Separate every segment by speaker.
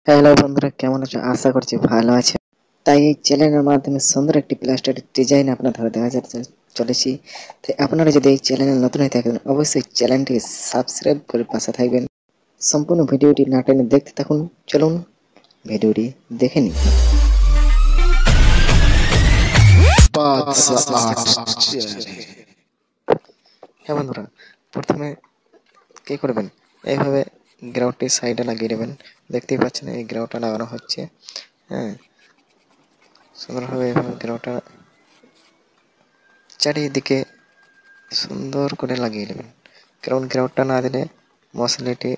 Speaker 1: Hello বন্ধুরা, কেমন আছো? আশা করছি ভালো আছে। তাই এই চ্যানেলের মাধ্যমে সুন্দর একটি প্লাস্টার ডিজাইন আপনাদের দেখা চলেছি। তাই আপনারা যদি এই চ্যানেলে নতুন হয়ে থাকেন অবশ্যই চ্যানেলটিকে সাবস্ক্রাইব করে পাশে থাকবেন। সম্পূর্ণ ভিডিওটি না টেনে দেখতে থাকুন। চলুন ভিডিওটি দেখে নিন। হ্যাঁ বন্ধুরা, প্রথমে কি করবেন, এইভাবে গ্রাউন্ডটি সাইডে লাগিয়ে নেবেন। দেখতেই পাচ্ছেন এই গ্রাউন্ডটা লাগানো হচ্ছে। হ্যাঁ, সুন্দরভাবে এইভাবে গ্রাউন্ডটা চারিদিকে সুন্দর করে লাগিয়ে নেবেন, কারণ গ্রাউন্ডটা না দিলে মশলাটি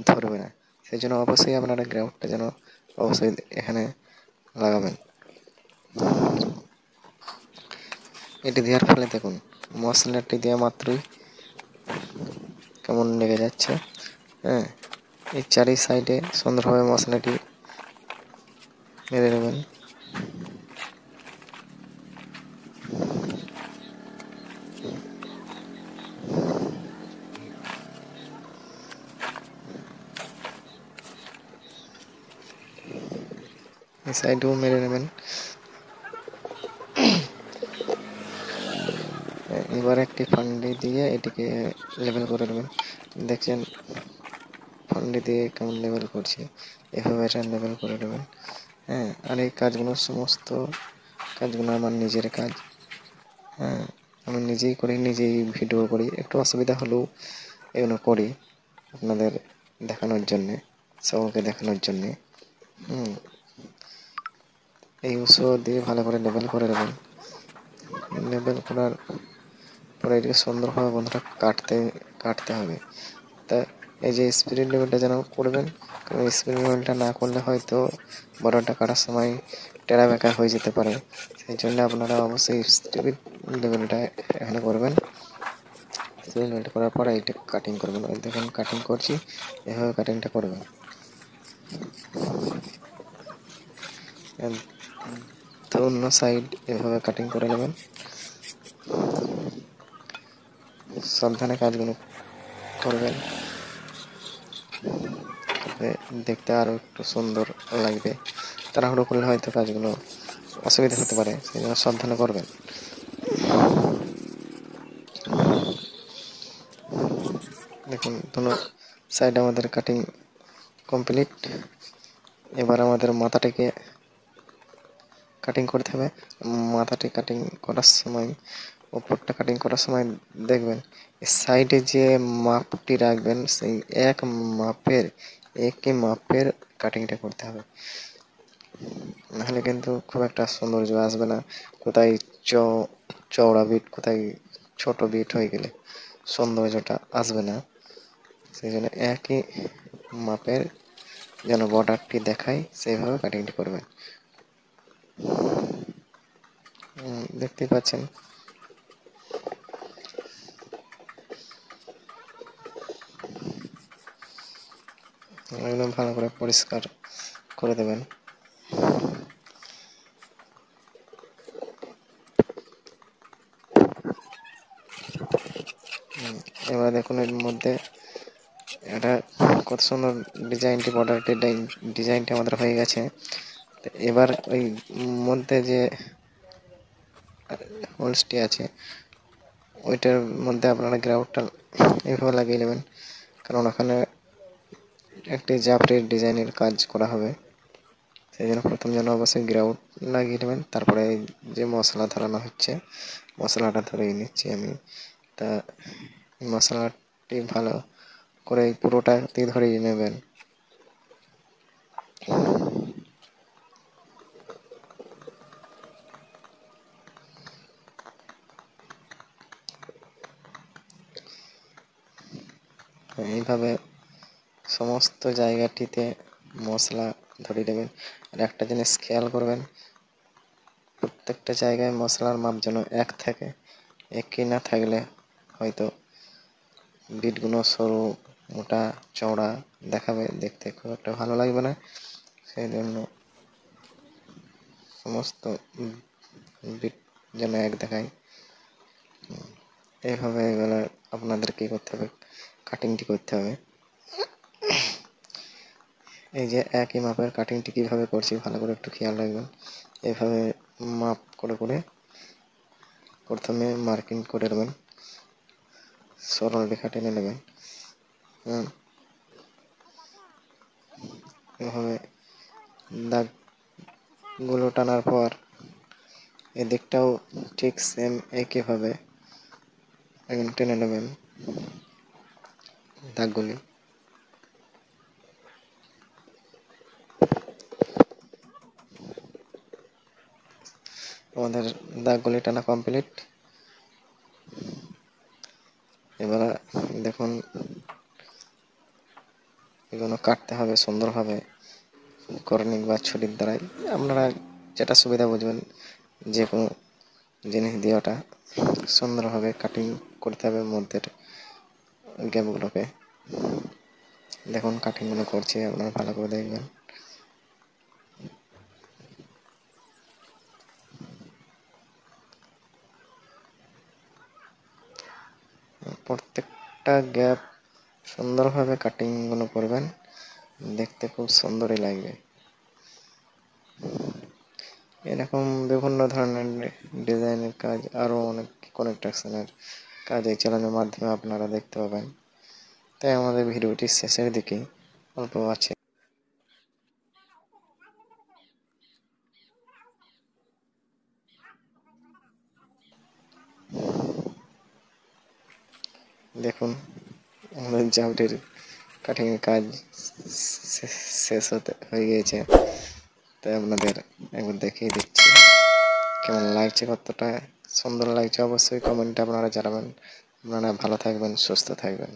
Speaker 1: ধরবে না। সেই জন্য অবশ্যই আপনারা গ্রাউন্ডটা যেন অবশ্যই এখানে লাগাবেন। এটি দেওয়ার ফলে দেখুন মশলাটি দেওয়া মাত্রই কেমন লেগে যাচ্ছে। হ্যাঁ, এই চারি সাইডে সুন্দরভাবে মশলাটি মেরে নেবেন। এই সাইডেও মেরে নেবেন। এবার একটি ফান্ডি দিয়ে এটিকে লেবেল করে নেবেন। দেখছেন ফান্ডি দিয়ে কেমন লেবেল করছে, এভাবে এটা লেবেল করে নেবেন। হ্যাঁ, আর এই কাজগুলো সমস্ত কাজগুলো আমার নিজের কাজ। হ্যাঁ, আমি নিজেই করি, নিজেই ভিডিও করি। একটু অসুবিধা হলেও এগুলো করি আপনাদের দেখানোর জন্যে, সবাইকে দেখানোর জন্যে। এই উৎস দিয়ে ভালো করে লেবেল করে দেবেন। লেবেল করার পরে এটিকে সুন্দরভাবে বন্ধুরা কাটতে হবে। তা এই যে স্পিরিট লেভেলটা যেন করবেন, কারণ স্পিরিট লেভেলটা না করলে হয়তো বর্ডারটা কাটার সময় টেরা বেঁকা হয়ে যেতে পারে। সেই জন্য আপনারা অবশ্যই স্পিরিট লেভেলটা এখানে করবেন। স্পিরিট লেভেলটা করার পরে এটা কাটিং করবেন। ওই দেখুন কাটিং করছি, এভাবে কাটিংটা করবেন। তো অন্য সাইড এভাবে কাটিং করে নেবেন। সাবধানে কাজগুলো করবেন, দেখতে আরো একটু সুন্দর লাগবে। তাড়াহুড়ো করলে হয়তো কাজগুলো অসুবিধা হতে পারে, সেই জন্য সাবধানে করবেন। দেখুন দুটো সাইড আমাদের কাটিং কমপ্লিট। এবার আমাদের মাথাটাকে কাটিং করতে হবে। মাথাটি কাটিং করার সময়, উপরটা কাটিং করার সময় দেখবেন সাইডে যে মাপটি রাখবেন সেই একই মাপের কাটিংটা করতে হবে, নাহলে কিন্তু খুব একটা সৌন্দর্য আসবে না। কোথায় চওড়া বিট, কোথায় ছোট বিট হয়ে গেলে সৌন্দর্যটা আসবে না। সেই জন্য একই মাপের যেন বর্ডারটি দেখায় সেইভাবে কাটিংটি করবেন। দেখতেই পাচ্ছেন একদম ভালো করে পরিষ্কার করে দেবেন। এবার দেখুন এর মধ্যে এটা কত সুন্দর ডিজাইনটি, বর্ডারটি ডিজাইনটি আমাদের হয়ে গেছে। এবার ওই মধ্যে যে হোলসটি আছে ওইটার মধ্যে আপনারা গ্রাউন্ডটা এইভাবে লাগিয়ে নেবেন, কারণ ওখানে একটি জাফরির ডিজাইনের কাজ করা হবে। সেই জন্য প্রথম যেন অবশ্যই গ্রাউন্ড লাগিয়ে নেবেন, তারপরে যে মশলা ধরানো হচ্ছে মশলাটা ধরিয়ে নিচ্ছি আমি। তা মশলাটি ভালো করে পুরোটাতে ধরিয়ে নেবেন। এইভাবে সমস্ত জায়গাটিতে মশলা ধরিয়ে দেবেন। আর একটা জিনিস খেয়াল করবেন, প্রত্যেকটা জায়গায় মশলার মাপ যেন এক থাকে। একই না থাকলে হয়তো বিটগুলো সরু, মোটা, চওড়া দেখাবে, দেখতে খুব একটা ভালো লাগবে না। সেই জন্য সমস্ত বিট যেন এক দেখায়। এইভাবে এগুলো আপনাদের কি করতে হবে, কাটিংটি করতে হবে। এই যে একই মাপের কাটিংটি কীভাবে করছি ভালো করে একটু খেয়াল রাখবেন। এভাবে মাপ করে করে প্রথমে মার্কিং করে নেবেন, সরল রেখা টেনে নেবেন। এভাবে দাগগুলো টানার পর এদিকটাও ঠিক সেম একইভাবে এখন টেনে নেবেন দাগগুলি। আমাদের দাগগুলি টানা কমপ্লিট। এবার দেখুন এগুলো কাটতে হবে সুন্দরভাবে কর্নিক বা ছুরির দ্বারাই, আপনারা যেটা সুবিধা বুঝবেন যে কোনো জিনিস দিয়ে ওটা সুন্দরভাবে কাটিং করতে হবে মধ্যের গ্যাপগুলোকে। দেখুন কাটিংগুলো করছি, আপনারা ভালো করে দেখবেন। প্রত্যেকটা গ্যাপ সুন্দরভাবে কাটিংগুলো করবেন, দেখতে খুব সুন্দরই লাগবে। এরকম বিভিন্ন ধরনের ডিজাইনের কাজ, আরও অনেক কনস্ট্রাকশনের কাজ এই চ্যানেলের মাধ্যমে আপনারা দেখতে পাবেন। তাই আমাদের ভিডিওটি শেষের দিকে অল্প আছে, দেখুন আমাদের জাউটির কাটিংয়ের কাজ শেষ হয়ে গিয়েছে। তাই আপনাদের একবার দেখিয়ে দিচ্ছি কেমন লাগছে, কতটা সুন্দর লাগছে। অবশ্যই কমেন্টে আপনারা জানাবেন। আপনারা ভালো থাকবেন, সুস্থ থাকবেন।